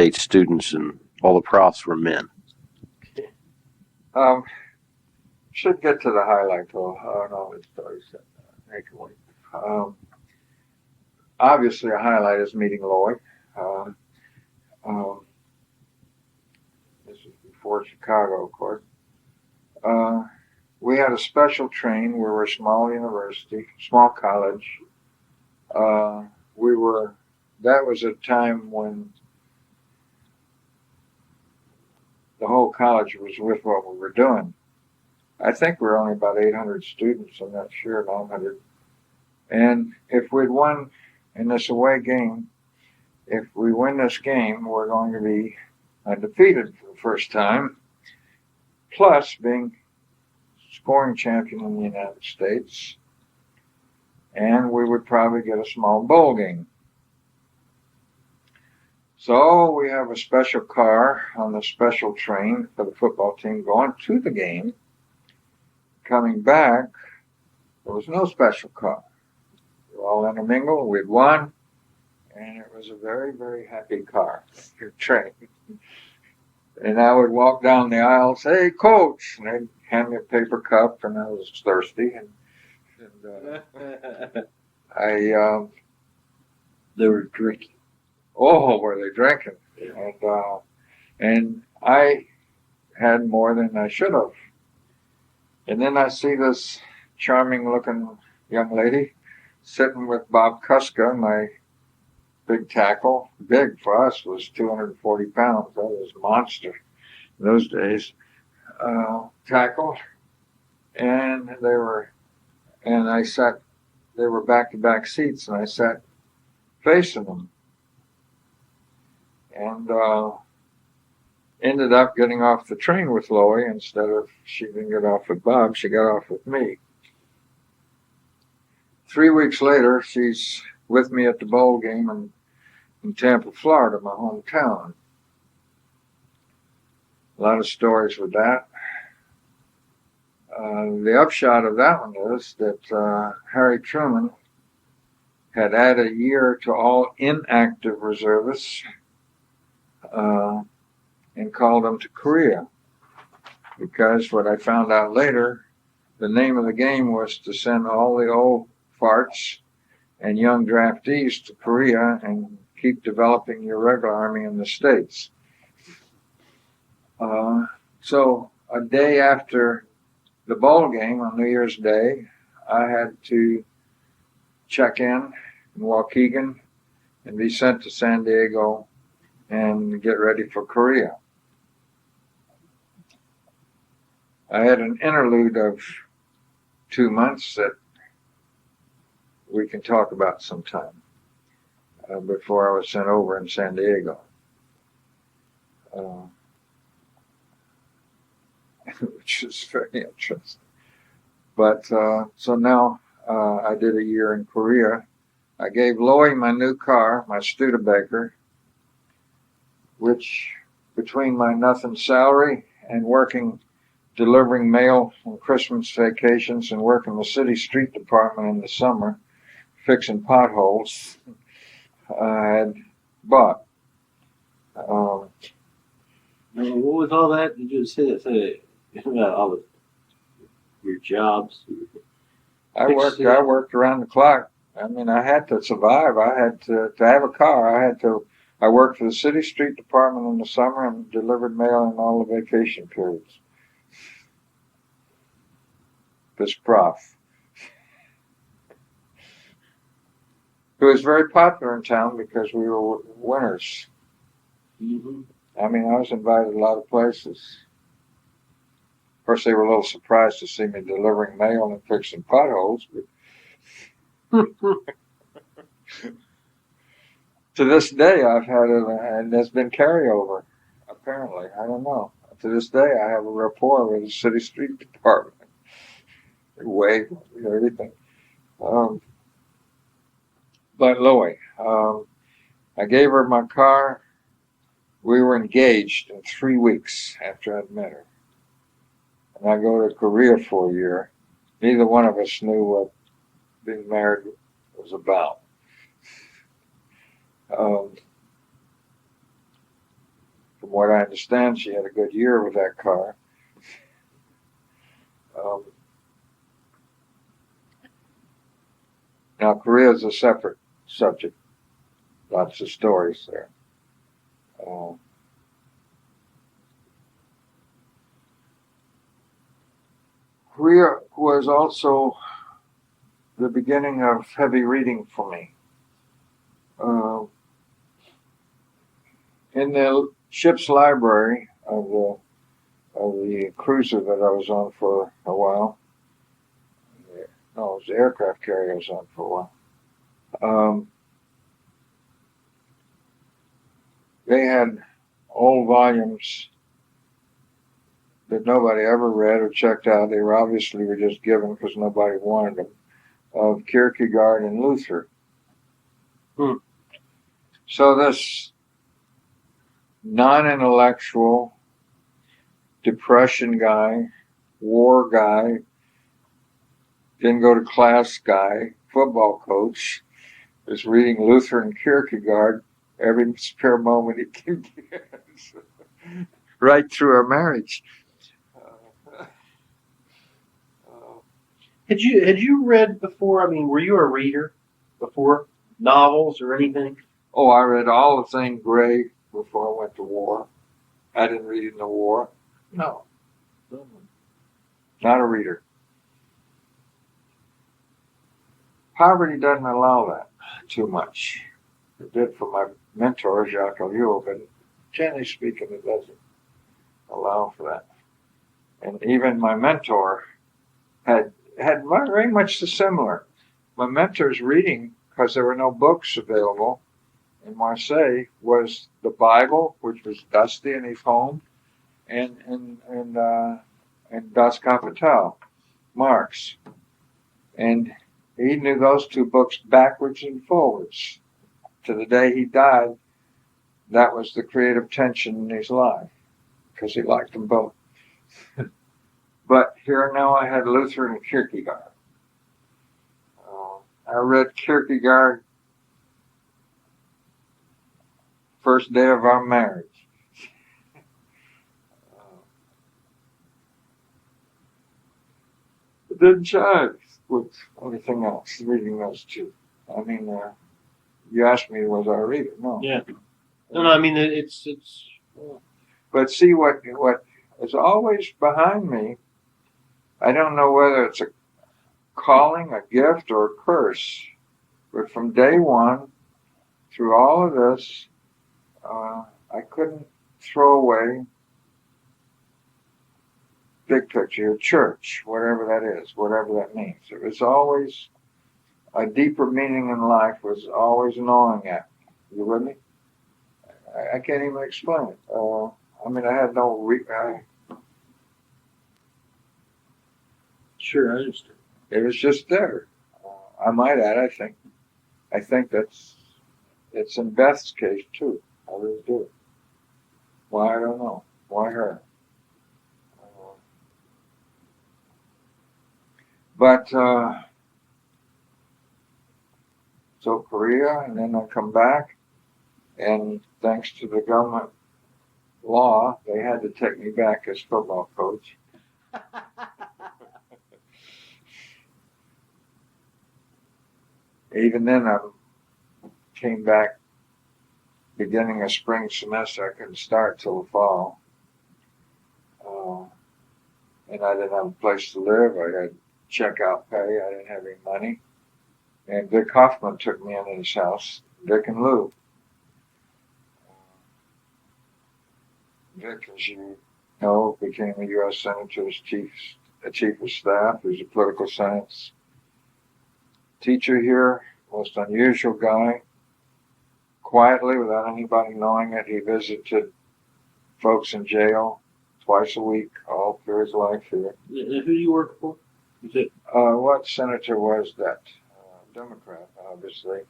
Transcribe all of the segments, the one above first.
8 students, and all the profs were men. Should get to the highlight though. No, it's stories. Obviously, a highlight is meeting Loie. This is before Chicago, of course. We had a special train. We were a small university, small college. That was a time when the whole college was with what we were doing. I think we were only about 800 students. I'm not sure, 900. And if we'd won in this away game, if we win this game, we're going to be undefeated for the first time, plus being scoring champion in the United States, and we would probably get a small bowl game. So we have a special car on the special train for the football team going to the game. Coming back, there was no special car. We were all intermingled. We'd won, and it was a very, very happy car, train. And I would walk down the aisle, say, "Hey, Coach," and they'd hand me a paper cup, and I was thirsty, and They were drinking. Oh, were they drinking? And I had more than I should have. And then I see this charming-looking young lady sitting with Bob Kuska, my big tackle. Big for us was 240 pounds. That was a monster in those days. Tackle, and they were back-to-back seats, and I sat facing them. And ended up getting off the train with Loie. Instead of, she didn't get off with Bob, she got off with me. 3 weeks later, she's with me at the bowl game in Tampa, Florida, my hometown. A lot of stories with that. The upshot of that one is that Harry Truman had added a year to all inactive reservists, and called them to Korea, because what I found out later, the name of the game was to send all the old farts and young draftees to Korea and keep developing your regular army in the States. So a day after the bowl game on New Year's Day, I had to check in Waukegan and be sent to San Diego and get ready for Korea. I had an interlude of 2 months that we can talk about sometime before I was sent over in San Diego. Which is very interesting. But so now I did a year in Korea. I gave Loie my new car, my Studebaker, which between my nothing salary and delivering mail on Christmas vacations and working the city street department in the summer, fixing potholes, I had bought. What was all that? Did you say about all of your jobs? I worked around the clock. I mean, I had to survive. I had to have a car. I worked for the city street department in the summer and delivered mail in all the vacation periods. This prof, who was very popular in town because we were winners. Mm-hmm. I mean, I was invited a lot of places. Of course, they were a little surprised to see me delivering mail and fixing potholes, but to this day, I've had it, and there's been carryover, apparently. I don't know. To this day, I have a rapport with the city street department. They wave, everything. But Loie, I gave her my car. We were engaged in 3 weeks after I'd met her. And I go to Korea for a year. Neither one of us knew what being married was about. from what I understand, she had a good year with that car. Now, Korea is a separate subject. Lots of stories there. Korea was also the beginning of heavy reading for me. In the ship's library of the cruiser that I was on for a while, no, it was the aircraft carrier I was on for a while. They had old volumes that nobody ever read or checked out. They were obviously just given because nobody wanted them, of Kierkegaard and Luther. So this non-intellectual, depression guy, war guy, didn't go to class guy, football coach, is reading Luther and Kierkegaard every spare moment he can get, right through our marriage. Had you read before? I mean, were you a reader before? Novels or anything? Oh, I read all of Thane Gray before I went to war. I didn't read in the war. No. Not a reader. Poverty doesn't allow that too much. It did for my mentor, Jacques Ellul, but generally speaking, it doesn't allow for that. And even my mentor had very much the similar. My mentor's reading, because there were no books available in Marseille, was the Bible, which was dusty in his home, and Das Kapital, Marx. And he knew those two books backwards and forwards. To the day he died, that was the creative tension in his life, because he liked them both. But here now I had Luther and Kierkegaard. I read Kierkegaard first day of our marriage. It didn't jive with anything else, reading those two. I mean, you asked me, was I a reader? No. Yeah. No, I mean, it's. But see, what is always behind me, I don't know whether it's a calling, a gift, or a curse, but from day one, through all of this, I couldn't throw away big picture, church, whatever that is, whatever that means. It was always a deeper meaning in life, was always gnawing at me. You with me? I can't even explain it. I mean, I had no. Sure, I understand. It was just there. I might add, I think it's in Beth's case too. I really do. Why, I don't know. Why her? But so Korea, and then I come back, and thanks to the government law, they had to take me back as football coach. Even then, I came back beginning of spring semester. I couldn't start till the fall. And I didn't have a place to live. I had checkout pay. I didn't have any money. And Dick Hoffman took me into his house, Dick and Lou. Dick, as you know, became a U.S. Senator as chief of staff. He was a political science teacher here, most unusual guy. Quietly, without anybody knowing it, he visited folks in jail twice a week, all through his life here. Who do you work for? Is it? What senator was that? Democrat, obviously.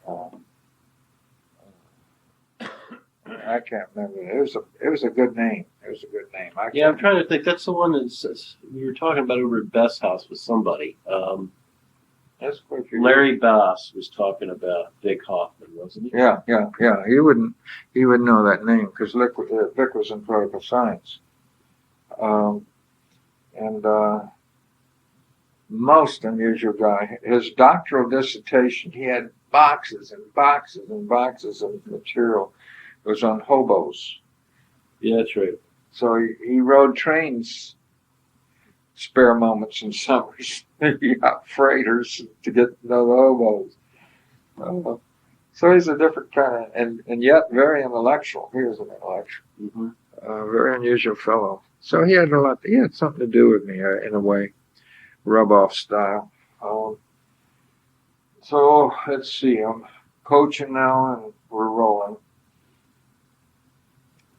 I can't remember. It was a good name. It was a good name. I'm trying to think. That's the one that we were talking about over at Beth's house with somebody. That's quite a few Larry Bass was talking about Dick Hoffman wasn't he? Yeah. He would know that name because Vic was in political science. And most unusual guy. His doctoral dissertation, he had boxes and boxes and boxes of material. It was on hobos. Yeah, that's right. So he rode trains spare moments in summers. He got freighters to get to know the hobos. So he's a different kind of, and yet very intellectual. He was an intellectual. Mm-hmm. Very unusual fellow. So he had something to do with me in a way, rub-off style. So let's see, I'm coaching now and we're rolling.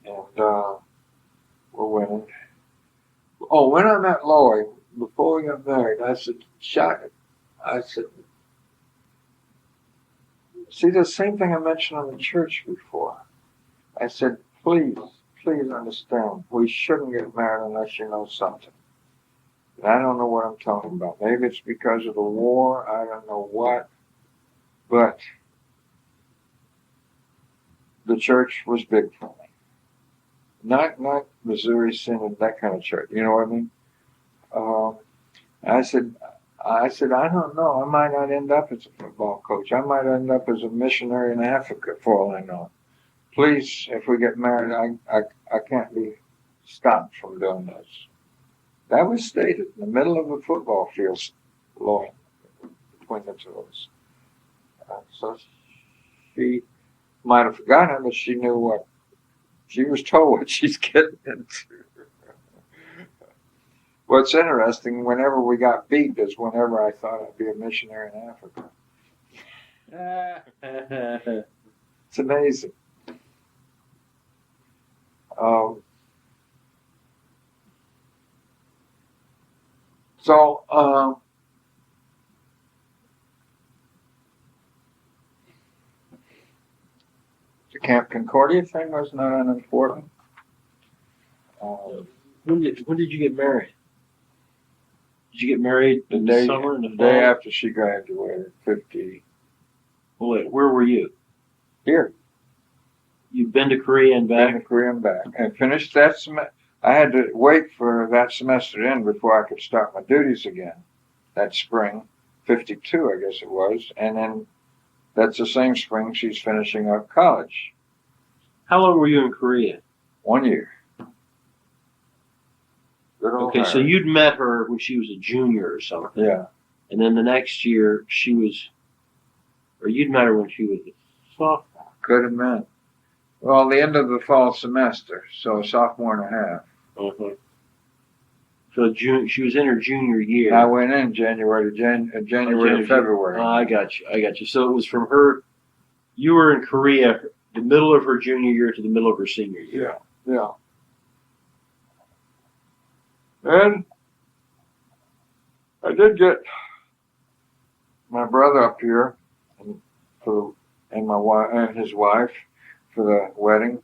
And we're winning. Oh, when I met Loie, before we got married, I said, see, the same thing I mentioned on the church before. I said, please understand, we shouldn't get married unless you know something. And I don't know what I'm talking about. Maybe it's because of the war, I don't know what. But the church was big for me. Not Missouri Synod, that kind of church. You know what I mean? I said, I don't know. I might not end up as a football coach. I might end up as a missionary in Africa, for all I know. Please, if we get married, I can't be stopped from doing this. That was stated in the middle of a football field, Loie, between the two of us. So she might have forgotten it, but she knew what. She was told what she's getting into. What's interesting, whenever we got beat is whenever I thought I'd be a missionary in Africa. It's amazing. The Camp Concordia thing was not unimportant. When did you get married? Did you get married in the summer, in the fall? The day after she graduated, 50. Well, wait, where were you? Here. You've been to Korea and back? Been to Korea and back. And finished that semester. I had to wait for that semester to end before I could start my duties again. That spring, 52, I guess it was. And then that's the same spring she's finishing up college. How long were you in Korea? 1 year. Okay, so you'd met her when she was a junior or something. Yeah. And then the next year you'd met her when she was a sophomore. Could have been. Well, the end of the fall semester, so sophomore and a half. Uh-huh. So she was in her junior year. I went in January to February. Oh, I got you. So it was from her, you were in Korea the middle of her junior year to the middle of her senior year. Yeah. And I did get my brother up here and my wife and his wife for the wedding,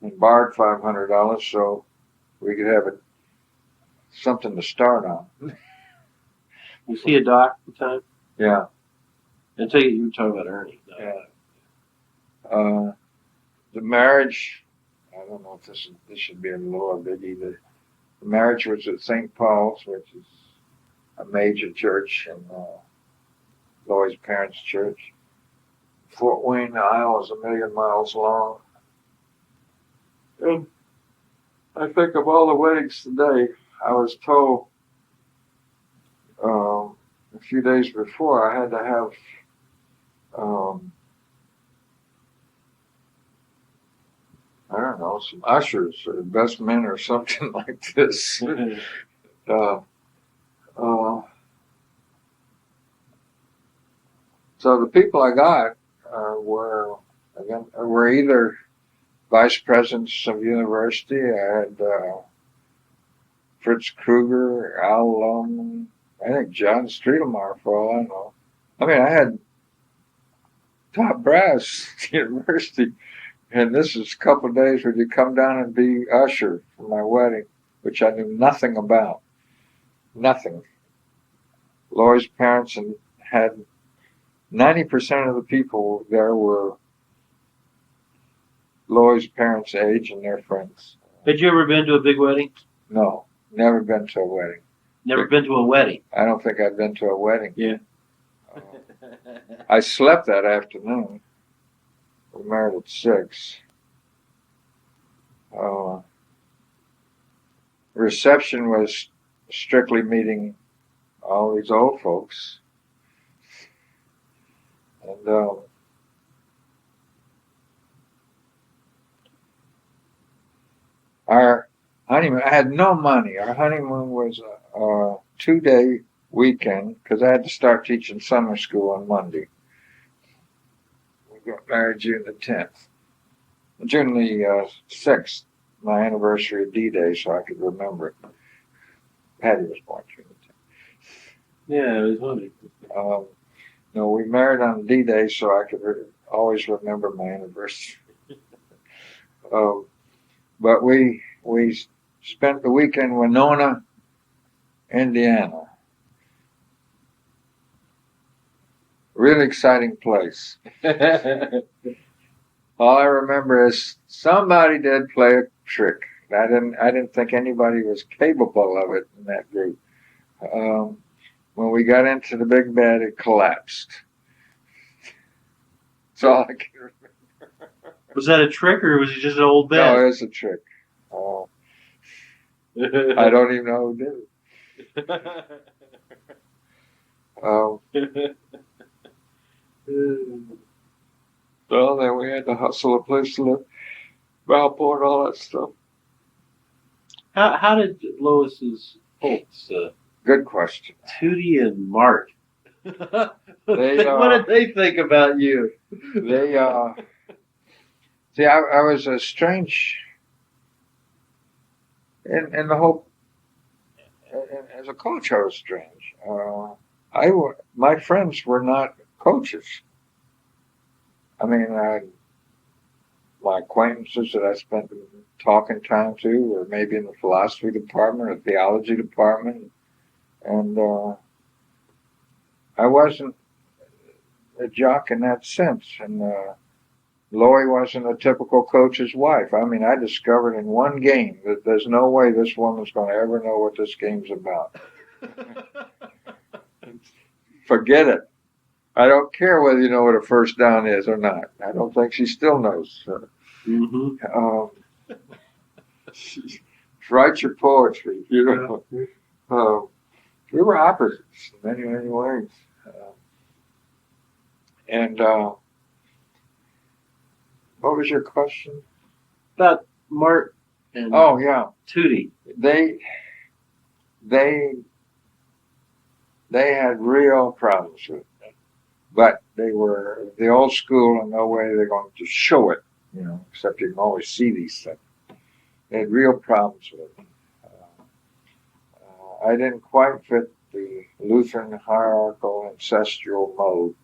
and borrowed $500 so we could have something to start on. Was he a doc at the time? Yeah. I take it you were talking about Ernie. Yeah. The marriage, I don't know if this should be a little biggie. The marriage was at St. Paul's, which is a major church in Loie's parents' church. Fort Wayne, Iowa is 1,000,000 miles long. And I think of all the weddings today, I was told a few days before I had to have I don't know, some ushers or best men or something like this. So the people I got were either vice presidents of university. I had Fritz Kruger, Al Lohman, I think John Streetelmar, for all I know. I mean, I had top brass at the university. And this is a couple of days where you come down and be usher for my wedding, which I knew nothing about. Nothing. Loie's parents had 90% of the people there were Loie's parents' age and their friends. Had you ever been to a big wedding? No, never been to a wedding. Never been to a wedding. I don't think I've been to a wedding. Yeah. I slept that afternoon. We married at 6. Reception was strictly meeting all these old folks. And our honeymoon, I had no money. Our honeymoon was a 2-day weekend because I had to start teaching summer school on Monday. We got married June the 10th. June the 6th, my anniversary of D-Day, so I could remember it. Patty was born June the 10th. Yeah, it was funny. No, we married on D-Day, so I could always remember my anniversary. But we spent the weekend in Winona, Indiana. Really exciting place. All I remember is somebody did play a trick. I didn't think anybody was capable of it in that group. When we got into the big bed, it collapsed. That's all I can remember. Was that a trick or was it just an old bed? No, it was a trick. I don't even know who did it. Well, then we had to hustle a place to live, Valport, all that stuff. How did Lois's folks, Good question. Tootie and Mart, They, what did they think about you? They, see, I was a strange, in the whole, as a coach, I was strange. My friends were not coaches. I mean, my acquaintances that I spent talking time to, or maybe in the philosophy department or theology department, and I wasn't a jock in that sense. And Loie wasn't a typical coach's wife. I mean, I discovered in one game that there's no way this woman's going to ever know what this game's about. Forget it. I don't care whether you know what a first down is or not. I don't think she still knows. Write your poetry, you know. We were opposites in many, many ways. What was your question? About Mart and Oh, yeah. Tootie. They had real problems with it. But they were the old school, and no way they're going to show it, you know, except you can always see these things. They had real problems with it. I didn't quite fit the Lutheran hierarchical ancestral mode.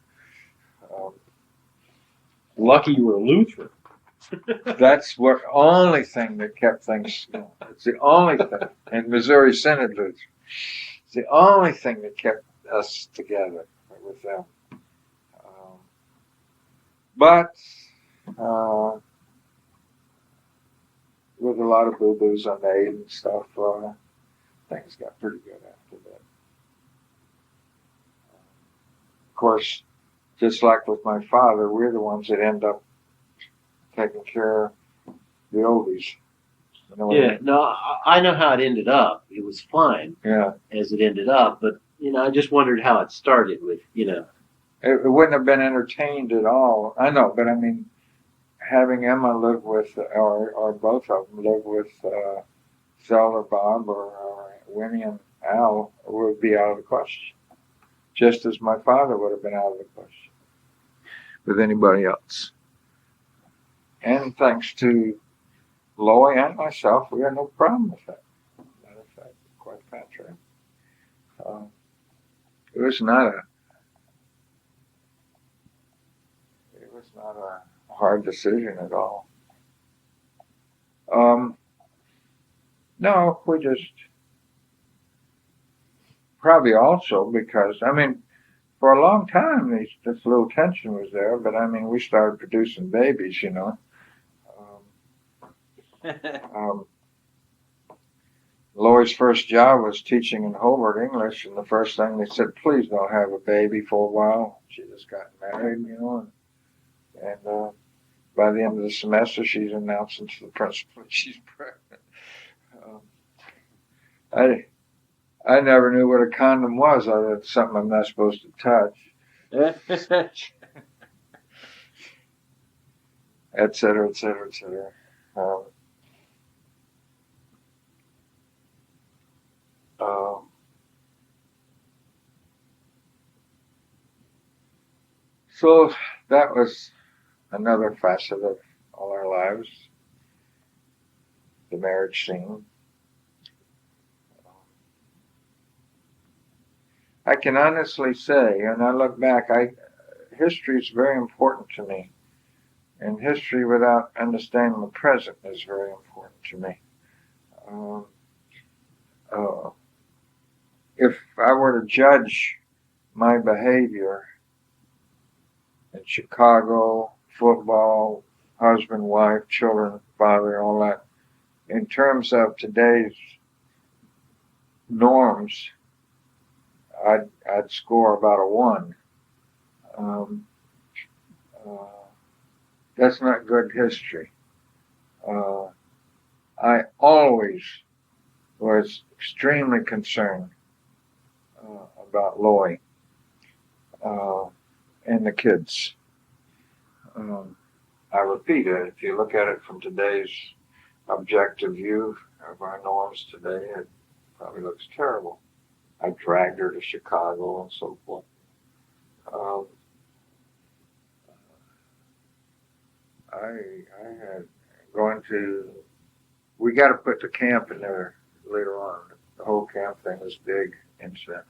Lucky you were a Lutheran. That's the only thing that kept things, you know, it's the only thing. And Missouri Synod Lutheran. It's the only thing that kept us together with them. But with a lot of boo-boos I made and stuff, things got pretty good after that. Of course, just like with my father, we're the ones that end up taking care of the oldies. You know what I Yeah, mean? no, I know how it ended up. It was fine Yeah. as it ended up, but, you know, I just wondered how it started with, you know. It wouldn't have been entertained at all. I know, but I mean, having Emma live with, or both of them live with Phil or Bob or Winnie and Al would be out of the question. Just as my father would have been out of the question with anybody else. And thanks to Loie and myself, we had no problem with that. Matter of fact, quite contrary. It was not a hard decision at all. No, we just probably also because, I mean, for a long time, this little tension was there, but I mean, we started producing babies, you know. Loie's first job was teaching in Hobart English, and the first thing they said, please don't have a baby for a while. She just got married, you know, and by the end of the semester, she's announcing to the principal that she's pregnant. I never knew what a condom was. It's something I'm not supposed to touch, et cetera, et cetera, et cetera. So that was another facet of all our lives, the marriage scene. I can honestly say, and I look back, history is very important to me. And history without understanding the present is very important to me. If I were to judge my behavior in Chicago, football, husband, wife, children, father, all that, in terms of today's norms, I'd score about a 1. That's not good history. I always was extremely concerned about Loie and the kids. I repeat it, if you look at it from today's objective view of our norms today, it probably looks terrible. I dragged her to Chicago and so forth. I had going to, we got to put the camp in there later on. The whole camp thing was big incident.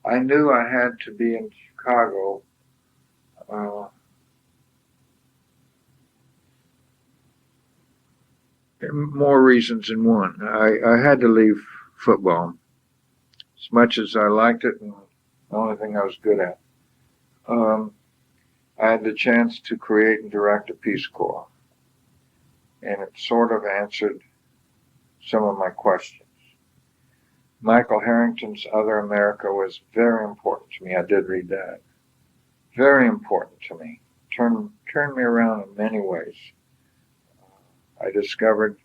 I knew I had to be in Chicago more reasons than one. I had to leave football. As much as I liked it, and the only thing I was good at. I had the chance to create and direct a Peace Corps, and it sort of answered some of my questions. Michael Harrington's Other America was very important to me. I did read that. Very important to me. Turned me around in many ways. I discovered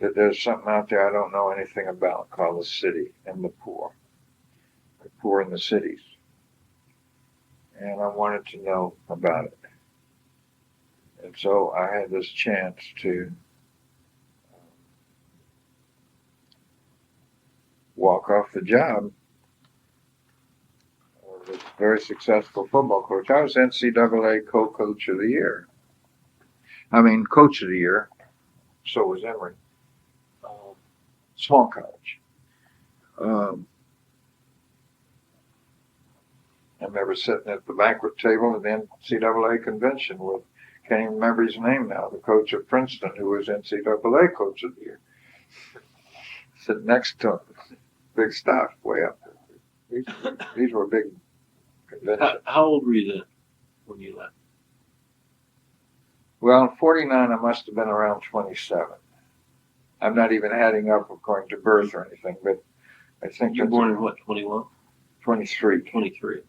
that there's something out there I don't know anything about called the city and the poor in the cities. And I wanted to know about it. And so I had this chance to walk off the job of this very successful football coach. I was NCAA co-coach of the year. Coach of the year. So was Emory. Small college. I remember sitting at the banquet table at the NCAA convention with, can't even remember his name now, the coach of Princeton, who was NCAA coach of the year. Sitting next to him. Big stuff, way up there. These were big conventions. How old were you then when you left? Well, in 49, I must have been around 27. I'm not even adding up according to birth or anything, but I think You were born in what, 21? 23. 23.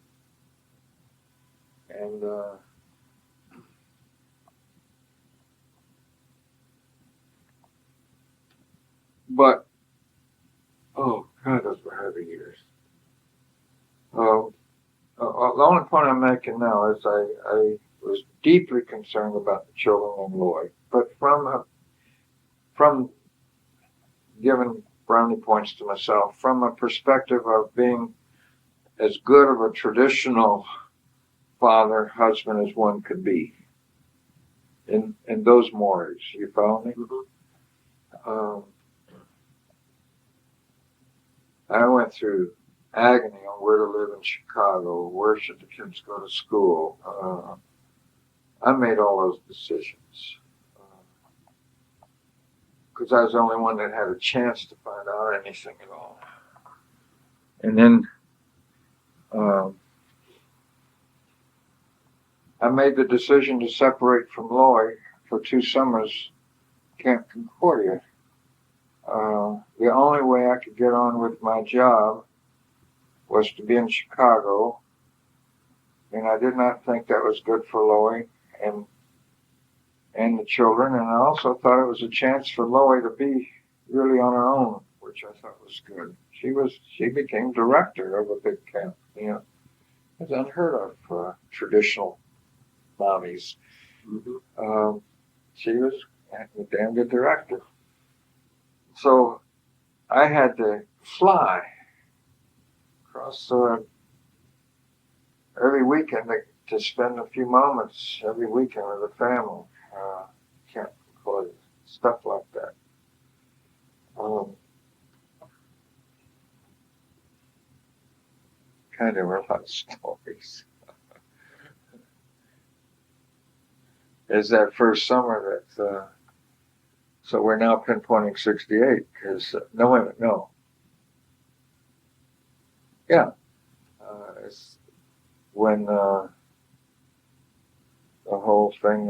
And but oh God, those were heavy years. The only point I'm making now is I was deeply concerned about the children in Loie, but from giving brownie points to myself, from a perspective of being as good of a traditional father, husband as one could be in those mores. You follow me? Mm-hmm. I went through agony on where to live in Chicago, where should the kids go to school. I made all those decisions. because I was the only one that had a chance to find out anything at all. And then I made the decision to separate from Loie for 2 summers, Camp Concordia. The only way I could get on with my job was to be in Chicago, and I did not think that was good for Loie and the children, and I also thought it was a chance for Loie to be really on her own, which I thought was good. She became director of a big camp. You know, it's unheard of for traditional mommies. Mm-hmm. She was a damn good director. So I had to fly across every weekend to spend a few moments every weekend with the family. Can't call it stuff like that. Kind of a lot of stories. Is that first summer that, so we're now pinpointing 68, because, no, wait a minute, no. Yeah. It's when the whole thing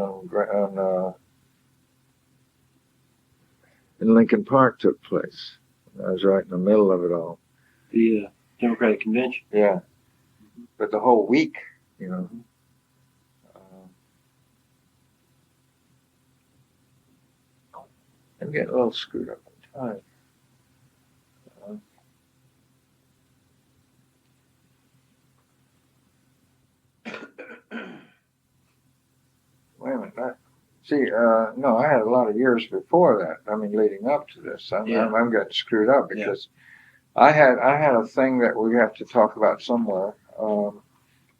in Lincoln Park took place. I was right in the middle of it all. The Democratic Convention. Yeah. But the whole week, you know. I'm getting a little screwed up on time. Wait a minute. No, I had a lot of years before that. I mean, leading up to this, I'm getting screwed up because I had a thing that we have to talk about somewhere.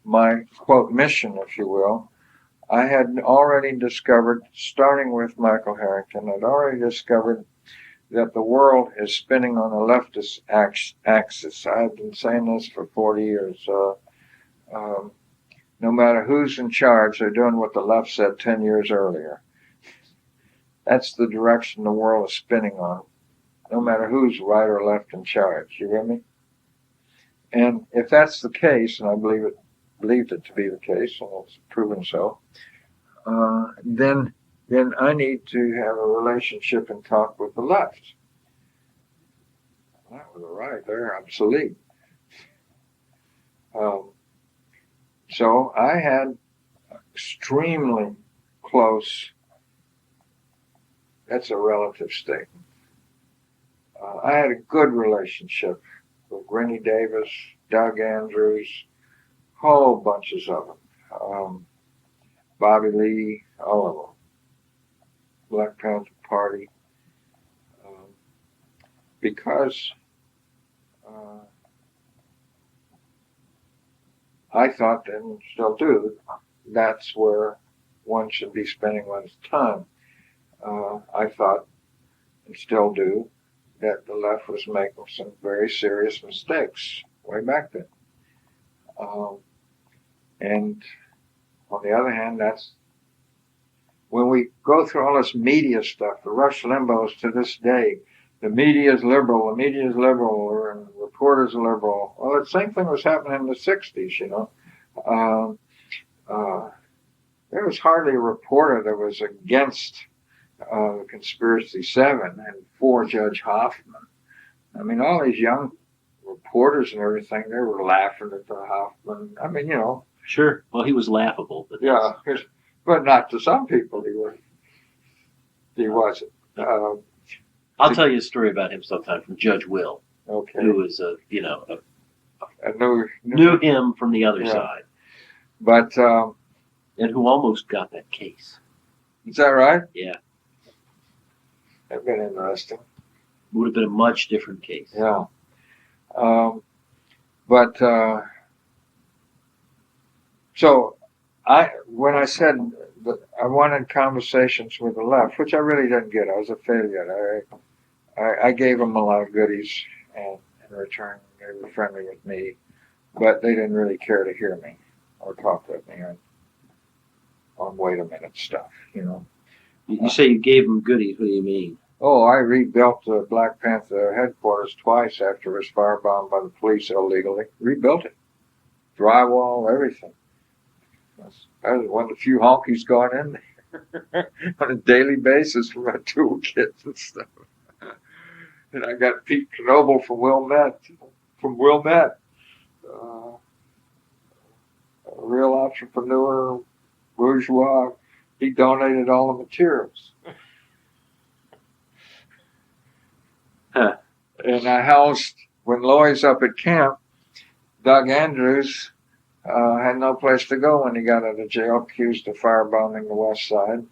My quote mission, if you will. I had already discovered, starting with Michael Harrington, I'd already discovered that the world is spinning on a leftist axis. I've been saying this for 40 years. No matter who's in charge, they're doing what the left said 10 years earlier. That's the direction the world is spinning on, no matter who's right or left in charge. You with me? And if that's the case, and I believed it to be the case, and it's proven so, then I need to have a relationship and talk with the left. That was right. They're obsolete. So I had extremely close, that's a relative statement. I had a good relationship with Rennie Davis, Doug Andrews, whole bunches of them. Bobby Lee, all of them. Black Panther Party. Because I thought, and still do, that's where one should be spending one's time. I thought, and still do, that the left was making some very serious mistakes way back then. And on the other hand, that's when we go through all this media stuff, the Rush Limbaughs to this day, the media is liberal, and reporters are liberal. Well, the same thing was happening in the 60s, you know. There was hardly a reporter that was against the Conspiracy 7 and for Judge Hoffman. I mean, all these young reporters and everything, they were laughing at the Hoffman. I mean, you know. Sure. Well, he was laughable. But yeah, but not to some people he wasn't. I'll tell you a story about him sometime from Judge Will, okay. who was I knew him from the other side, but and who almost got that case. Is that right? Yeah, that'd been interesting. Would have been a much different case. Yeah, so when I said that I wanted conversations with the left, which I really didn't get, I was a failure. I gave them a lot of goodies, and in return, they were friendly with me, but they didn't really care to hear me or talk with me on wait a minute stuff, you know. You say you gave them goodies. What do you mean? Oh, I rebuilt the Black Panther headquarters twice after it was firebombed by the police illegally. Rebuilt it. Drywall, everything. I was one of the few honkies going in there on a daily basis for my toolkits and stuff. And I got Pete Knoble from Wilmette, a real entrepreneur, bourgeois. He donated all the materials. Huh. And I housed, when Loie's up at camp, Doug Andrews had no place to go when he got out of jail, accused of firebombing the West Side.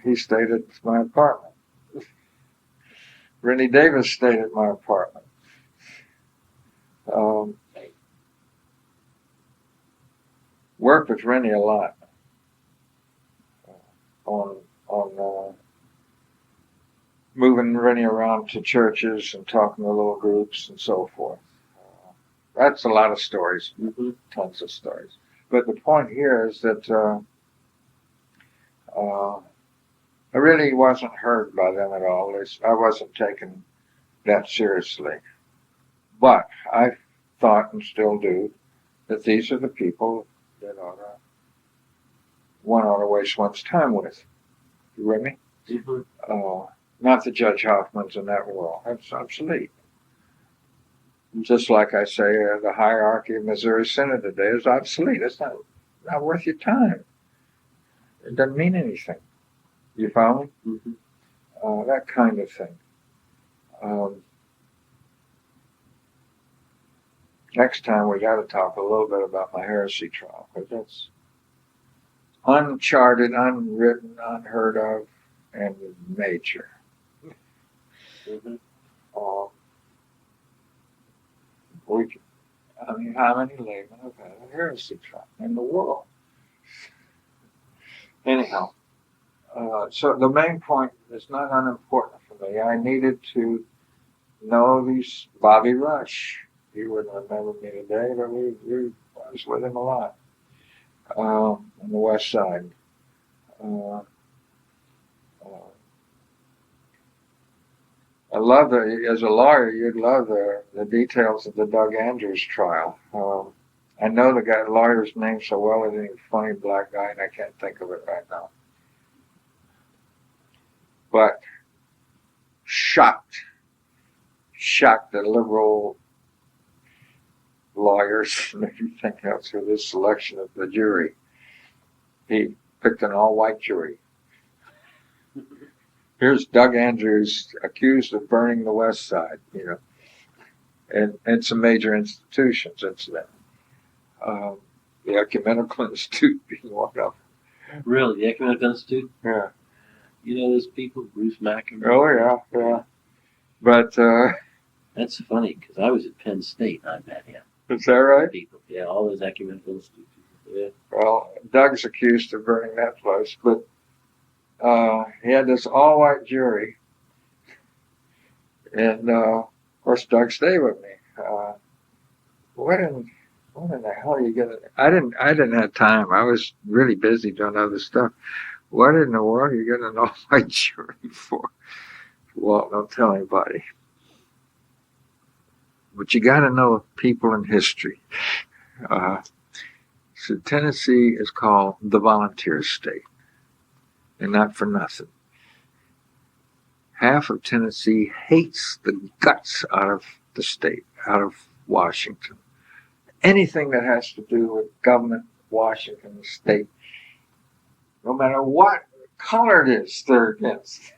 He stayed at my apartment. Rennie Davis stayed at my apartment. Worked with Rennie a lot on moving Rennie around to churches and talking to little groups and so forth. That's a lot of stories, tons of stories. But the point here is that I really wasn't hurt by them at all. I wasn't taken that seriously. But I thought, and still do, that these are the people that one ought to waste one's time with. You with me? Not the Judge Hoffmans in that world. That's obsolete. Just like I say, the hierarchy of Missouri Synod today is obsolete. It's not worth your time. It doesn't mean anything. You follow me? That kind of thing. Next time we got to talk a little bit about my heresy trial, because that's uncharted, unwritten, unheard of, and major. How many laymen have had a heresy trial in the world? Anyhow, so the main point is not unimportant for me. I needed to know these Bobby Rush. He wouldn't remember me today, but I was with him a lot on the West Side. I love as a lawyer, you'd love the details of the Doug Andrews trial. I know the lawyer's name so well, he's a funny black guy, and I can't think of it right now. But shocked the liberal lawyers and everything else with this selection of the jury. He picked an all-white jury. Here's Doug Andrews accused of burning the West Side, and some major institutions, incidentally. The Ecumenical Institute being one of them. Really? The Ecumenical Institute? Yeah. You know those people, Bruce McEnroe? Oh, yeah. But, that's funny, because I was at Penn State and I met him. Is that right? People, yeah, all those Ecumenical Institute people. Yeah. Well, Doug's accused of burning that place, but he had this all-white jury, and of course Doug stayed with me. What in the hell are you gonna? I didn't have time. I was really busy doing other stuff. What in the world are you getting an all-white jury for? Walt, don't tell anybody. But you got to know people in history. So Tennessee is called the volunteer state. And not for nothing. Half of Tennessee hates the guts out of the state, out of Washington. Anything that has to do with government, Washington, the state, no matter what color it is, they're against.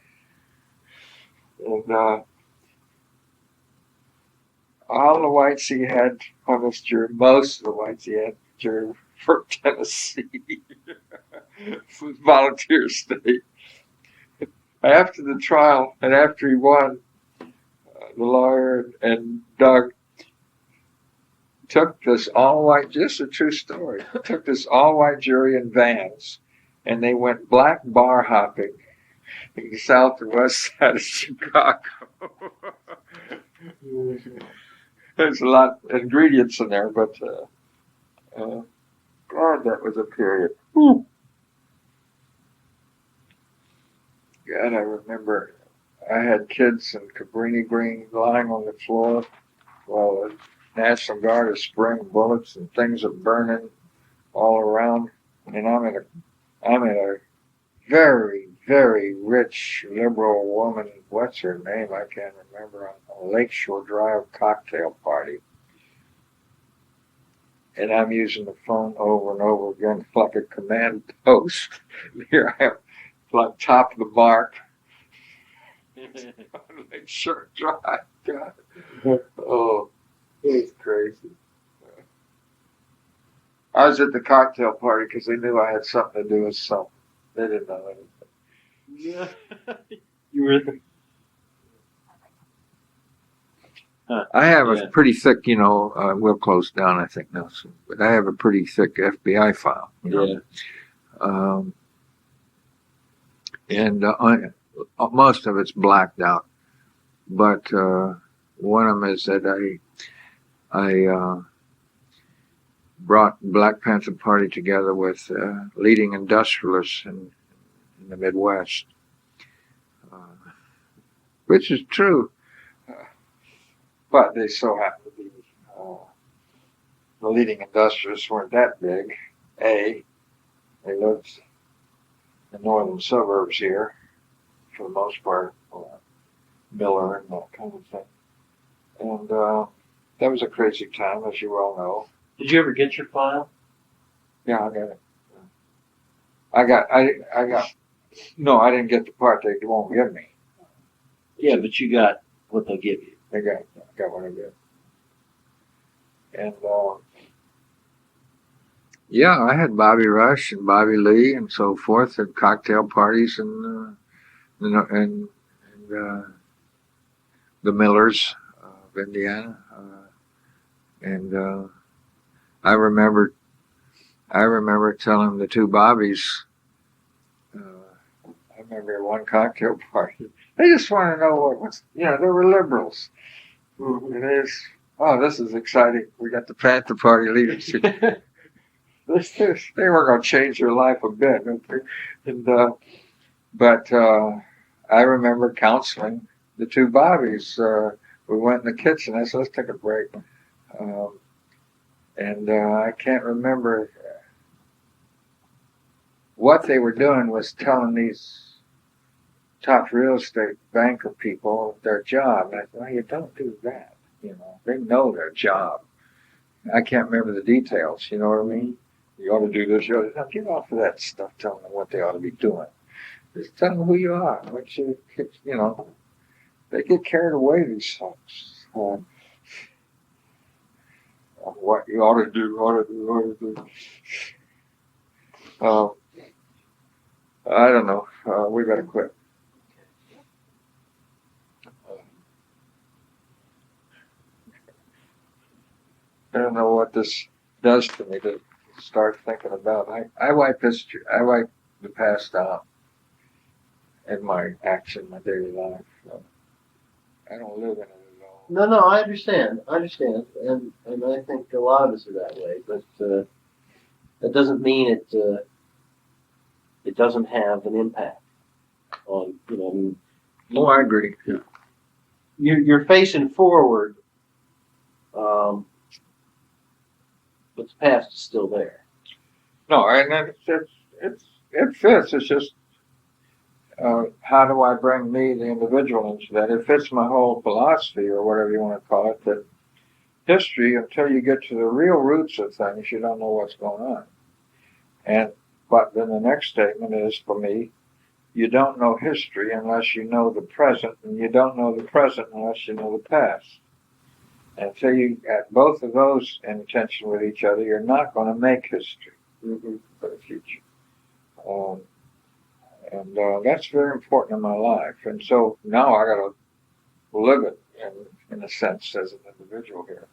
And all the whites he had on this jury, most of the whites he had jury for Tennessee. Volunteer state. After the trial, and after he won, the lawyer and Doug took this all-white, just a true story, took this all-white jury in vans, and they went black bar hopping in the south and west side of Chicago. There's a lot of ingredients in there, but God, that was a period. Whew. God, I remember I had kids in Cabrini Green lying on the floor while the National Guard is spraying bullets and things are burning all around. And I'm in a very, very rich liberal woman. What's her name? I can't remember. On a Lakeshore Drive cocktail party. And I'm using the phone over and over again like a command post. Here I am, like top of the mark. Lakeshore Drive. God. Oh, it's crazy. I was at the cocktail party because they knew I had something to do with something. They didn't know anything. Yeah. You were the... I have Yeah. a pretty thick, we'll close down, I think, now soon. But I have a pretty thick FBI file. Yeah. And most of it's blacked out. But one of them is that I brought Black Panther Party together with leading industrialists in the Midwest, which is true. But they so happen to be the leading industrialists weren't that big. They lived in the northern suburbs here, for the most part, Miller and that kind of thing. And that was a crazy time, as you well know. Did you ever get your file? Yeah, I got it. I got. No, I didn't get the part they won't give me. Yeah, but you got what they'll give you. I got what I did. And yeah, I had Bobby Rush and Bobby Lee and so forth at cocktail parties and the Millers of Indiana, and I remember telling the two Bobbies. I remember at one cocktail party. They just want to know what's they were liberals. Mm-hmm. And they just, this is exciting. We got the Panther Party leaders. They weren't going to change their life a bit. And but I remember counseling the two Bobbies. We went in the kitchen. I said, let's take a break. And I can't remember what they were doing was telling these top real estate banker people their job. And I said, well, you don't do that. They know their job. I can't remember the details. You know what I mean? You ought to do this. You ought to, now get off of that stuff telling them what they ought to be doing. Just tell them who you are. What they get carried away, these folks. What you ought to do. I don't know. We better quit. I don't know what this does to me to start thinking about. I wipe history. I wipe the past out in my action, my daily life. So I don't live in it at all. No, I understand, and I think a lot of us are that way. But that doesn't mean it doesn't have an impact on No, I agree. Yeah. You're facing forward, but the past is still there. No, and it fits. It's just how do I bring me, the individual, into that? It fits my whole philosophy, or whatever you want to call it, that history, until you get to the real roots of things, you don't know what's going on. But then the next statement is, for me, you don't know history unless you know the present, and you don't know the present unless you know the past. And until you at both of those in tension with each other, you're not going to make history for the future. And that's very important in my life. And so now I got to live it in a sense as an individual here.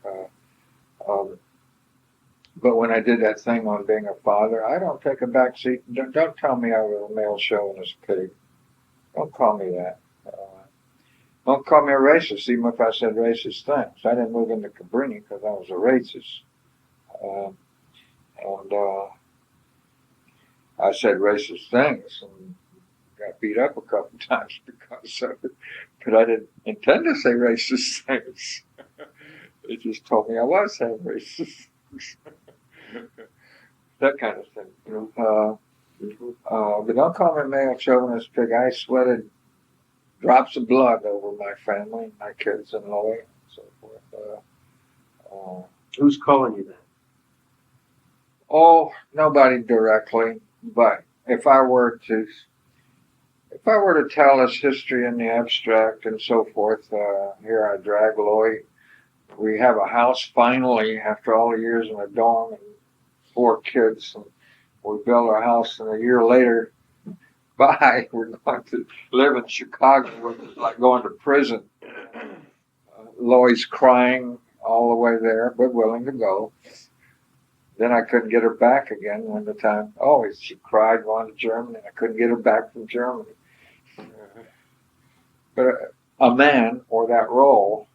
But when I did that thing on being a father, I don't take a back seat. Don't tell me I was a male chauvinist pig. Don't call me that. Don't call me a racist, even if I said racist things. I didn't move into Cabrini because I was a racist. I said racist things, got beat up a couple times because of it. But I didn't intend to say racist things. They just told me I was saying racist things. That kind of thing. You know? But don't call me male chauvinist pig. I sweated drops of blood over my family, my kids and Loie and so forth. Who's calling you that? Oh, nobody directly, but if I were to tell us history in the abstract and so forth, here I drag Loie. We have a house finally after all the years in a dorm and 4 kids, and we built our house, and a year later, we're going to live in Chicago, which is like going to prison. Loie's crying all the way there, but willing to go. Then I couldn't get her back again when the time, she cried going to Germany. I couldn't get her back from Germany. But a man, or that role,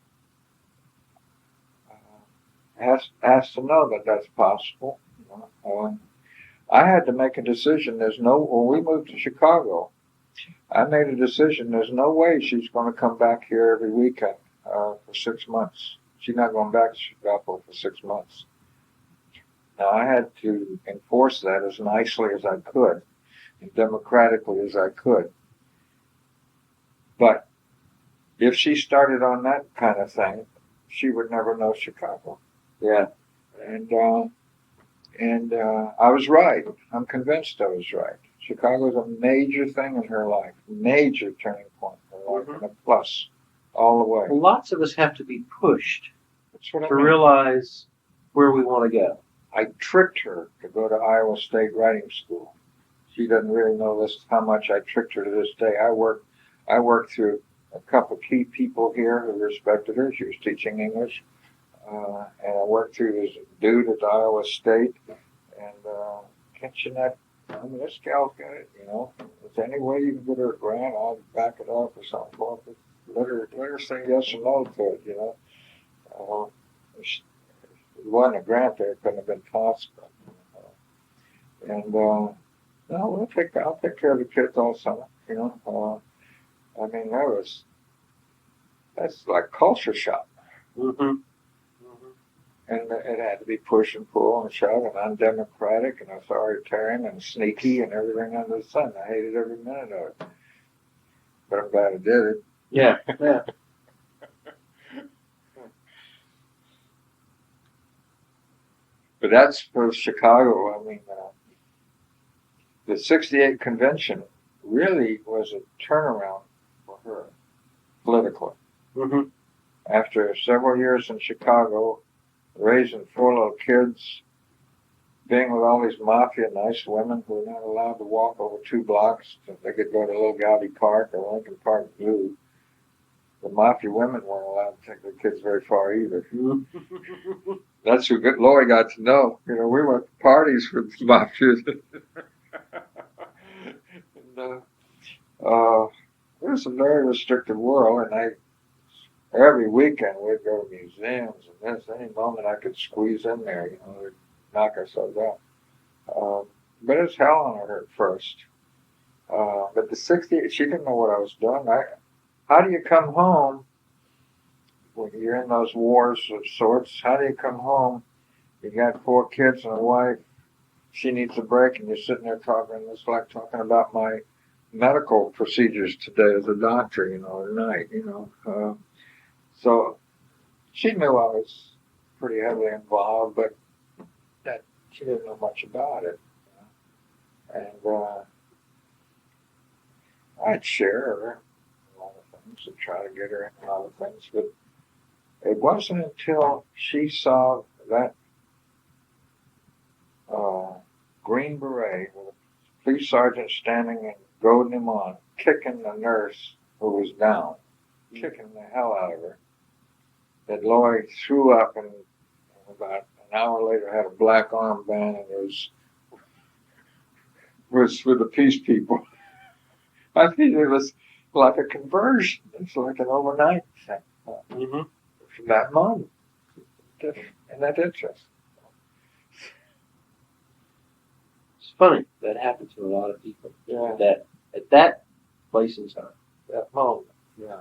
has to know that that's possible. You know? I had to make a decision. When we moved to Chicago, I made a decision. There's no way she's going to come back here every weekend for 6 months. She's not going back to Chicago for 6 months. Now, I had to enforce that as nicely as I could, and democratically as I could. But if she started on that kind of thing, she would never know Chicago. Yeah. And I was right. I'm convinced I was right. Chicago's a major thing in her life, major turning point in her life, and a plus all the way. Well, lots of us have to be pushed That's what I to mean. realize where we want to go. I tricked her to go to Iowa State Writing School. She doesn't really know this, how much I tricked her to this day. I worked through a couple of key people here who respected her. She was teaching English. And I worked through this dude at Iowa State. And can't you not, this gal's got it, you know. If there's any way you can get her a grant, I'll back it up or something. Well, let her say yes or no to it, you know. If it wasn't a grant there, it couldn't have been possible. I'll take care of the kids all summer, you know. That's like culture shock. Mm-hmm. And it had to be push and pull and shove and undemocratic and authoritarian and sneaky and everything under the sun. I hated every minute of it. But I'm glad I did it. Yeah. Yeah. But that's for Chicago. The 68 convention really was a turnaround for her politically. Mm-hmm. After several years in Chicago, raising 4 little kids, being with all these mafia nice women who were not allowed to walk over 2 blocks, so they could go to Little Gaudi Park or Lincoln Park Zoo. The mafia women weren't allowed to take their kids very far either. That's who Loie got to know. You know, we went to parties with the mafia. It was a very restricted world, and every weekend we'd go to museums, and this, any moment I could squeeze in there, you know, we'd knock ourselves out. But it was hell on her at first. But the 60, she didn't know what I was doing. How do you come home when you're in those wars of sorts? How do you come home? You got 4 kids and a wife. She needs a break, and you're sitting there talking. It's like talking about my medical procedures today as a doctor, you know, at night, you know. So she knew I was pretty heavily involved, but that she didn't know much about it. You know? And I'd share her a lot of things and try to get her in a lot of things, but it wasn't until she saw that Green Beret with a police sergeant standing and goading him on, kicking the nurse who was down, kicking the hell out of her, that Loie threw up and about an hour later had a black armband and was with the peace people. I think it was like a conversion. It's like an overnight thing. From that moment. And that's interesting. It's funny. That happened to a lot of people. Yeah. That at that place and time. That moment, yeah.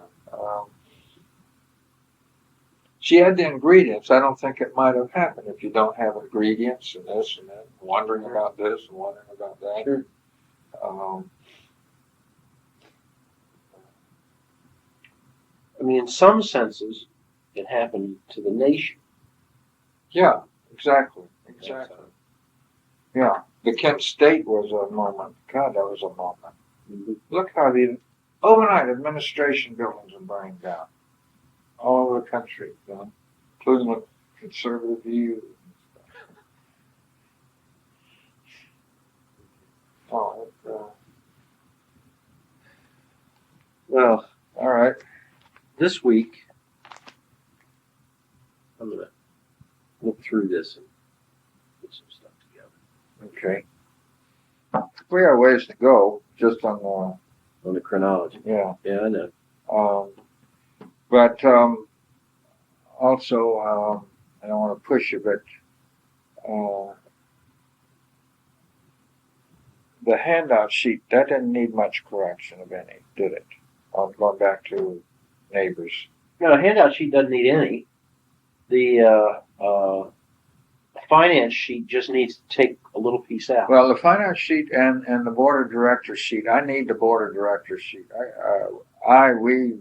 She had the ingredients. I don't think it might have happened if you don't have ingredients and this and that, wondering about this and wondering about that. Sure. I mean, in some senses, it happened to the nation. Yeah, exactly. Yeah, the Kent State was a moment. God, that was a moment. Mm-hmm. Look how the overnight administration buildings are burning down all over the country, you know, including the conservative view. Oh, Well, all right. this week, I'm going to look through this and put some stuff together. Okay. We have ways to go, just on On the chronology. yeah. Yeah, I know. But also, I don't want to push you, but the handout sheet, that didn't need much correction of any, did it? I'm going back to neighbors. No, the handout sheet doesn't need any. The finance sheet just needs to take a little piece out. Well, the finance sheet and the board of directors sheet, I need the board of directors sheet.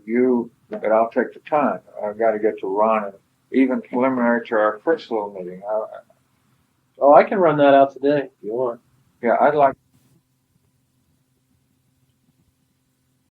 You, but I'll take the time. I've got to get to Ron, and even preliminary to our first little meeting. Oh, I can run that out today if you want. Yeah, I'd like